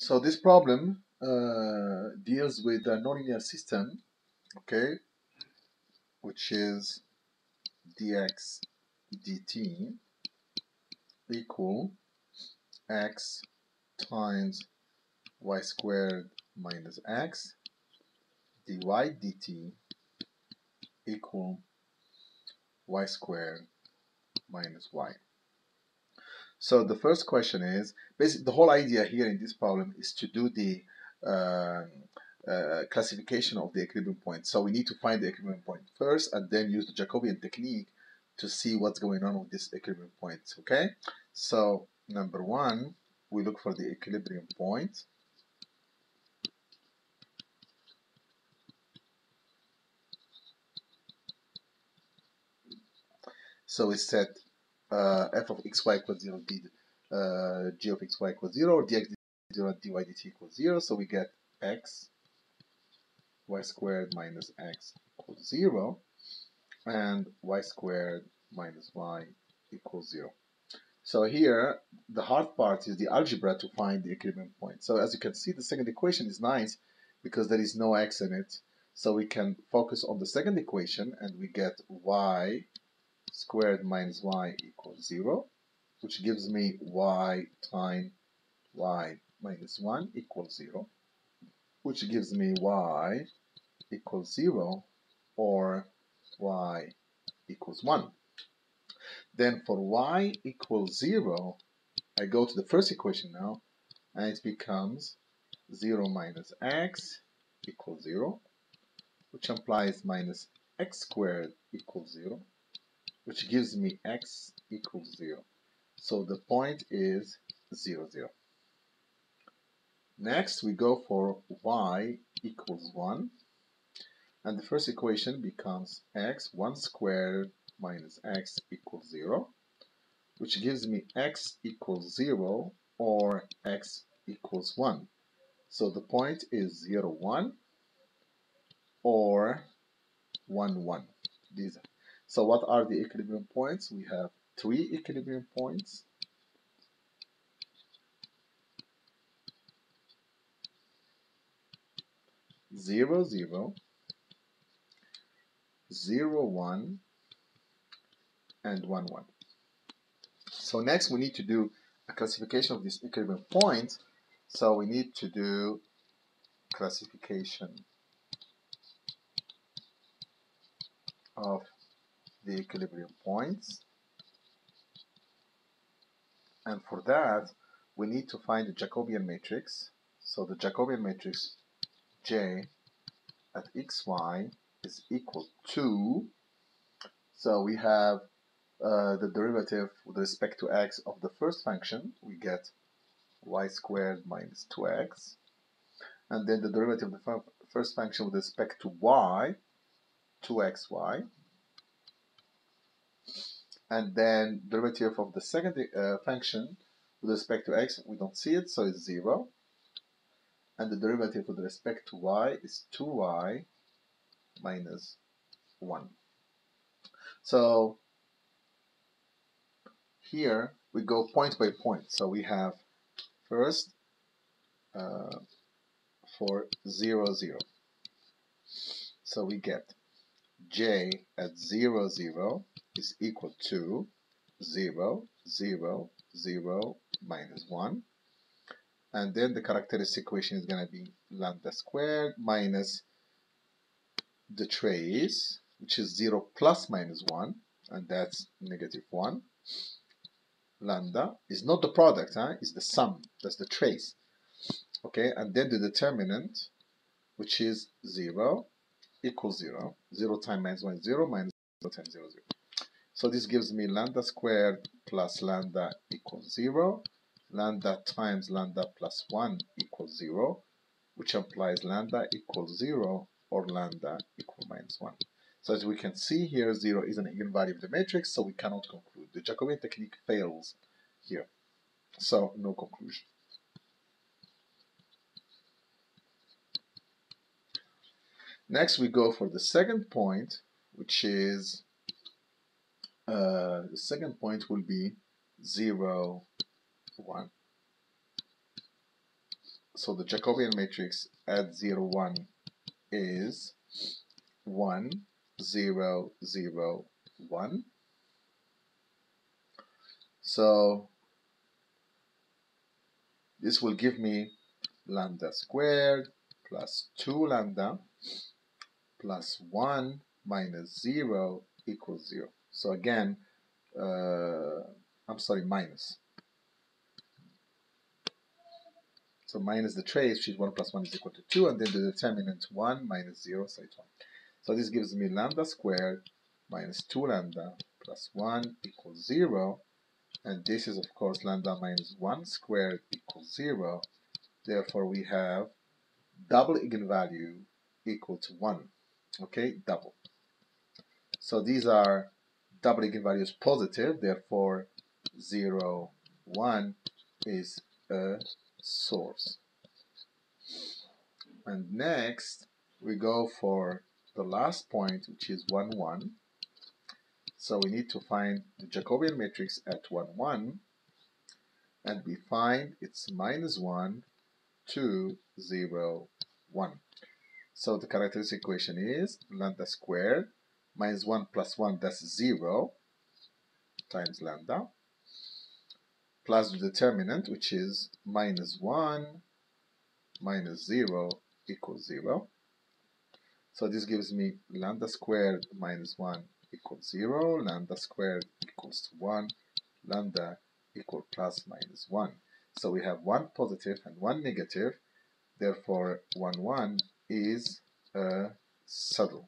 So this problem deals with a nonlinear system, okay, which is dx dt equal x times y squared minus x dy dt equal y squared minus y. So the first question is, basically the whole idea here in this problem is to do the uh, classification of the equilibrium point. So we need to find the equilibrium point first and then use the Jacobian technique to see what's going on with this equilibrium point, okay? So number one, we look for the equilibrium point. So we set f of xy equals 0, d g of xy equals 0, or dx 0, dy dt equals 0. So we get x y squared minus x equals 0, and y squared minus y equals 0. So here, the hard part is the algebra to find the equilibrium point. So as you can see, the second equation is nice because there is no x in it. So we can focus on the second equation and we get y squared minus y equals 0, which gives me y times y minus 1 equals 0, which gives me y equals 0 or y equals 1. Then for y equals 0, I go to the first equation now, and it becomes 0 minus x equals 0, which implies minus x squared equals 0, which gives me x equals 0. So the point is 0, 0. Next, we go for y equals 1, and the first equation becomes x 1 squared minus x equals 0, which gives me x equals 0 or x equals 1. So the point is 0, 1 or 1, 1. These. So what are the equilibrium points? We have 3 equilibrium points. Zero, 0, 0, 1, and 1, 1. So next we need to do a classification of this equilibrium point. So we need to do classification of the equilibrium points. And for that, we need to find the Jacobian matrix. So the Jacobian matrix J at xy is equal to, so we have the derivative with respect to x of the first function, we get y squared minus 2x, and then the derivative of the first function with respect to y, 2xy, and then derivative of the second function with respect to x, we don't see it, so it's 0, and the derivative with respect to y is 2y minus 1. So here we go point by point. So we have first for 0, 0. So we get j at 0, 0 is equal to 0, 0, 0, minus 1. And then the characteristic equation is going to be lambda squared minus the trace, which is 0 plus minus 1, and that's negative 1. Lambda is not the product, it's the sum, that's the trace. Okay, and then the determinant, which is 0, equals 0. 0 times minus 1 is 0, minus 0 times 0 is 0. So this gives me lambda squared plus lambda equals 0. Lambda times lambda plus 1 equals 0, which implies lambda equals 0 or lambda equal minus 1. So as we can see here, 0 is an eigenvalue of the matrix, so we cannot conclude. The Jacobian technique fails here. So no conclusion. Next we go for the second point, which is the second point will be 0, 1. So the Jacobian matrix at 0, 1 is 1, 0, 0, 1. So this will give me lambda squared plus 2 lambda plus 1 minus 0 equals 0. So again, I'm sorry, minus. So minus the trace, which is 1 plus 1 is equal to 2, and then the determinant 1 minus 0, so it's 1. So this gives me lambda squared minus 2 lambda plus 1 equals 0, and this is of course lambda minus 1 squared equals 0. Therefore we have double eigenvalue equal to 1. Okay, double. So these are double eigenvalues positive, therefore 0, 1 is a source. And next we go for the last point, which is 1, 1. So we need to find the Jacobian matrix at 1, 1, and we find it's minus 1, 2, 0, 1. So the characteristic equation is lambda squared minus 1 plus 1, that's 0, times lambda, plus the determinant, which is minus 1 minus 0 equals 0. So this gives me lambda squared minus 1 equals 0, lambda squared equals to 1, lambda equal plus minus 1. So we have one positive and one negative, therefore 1, 1 is a saddle.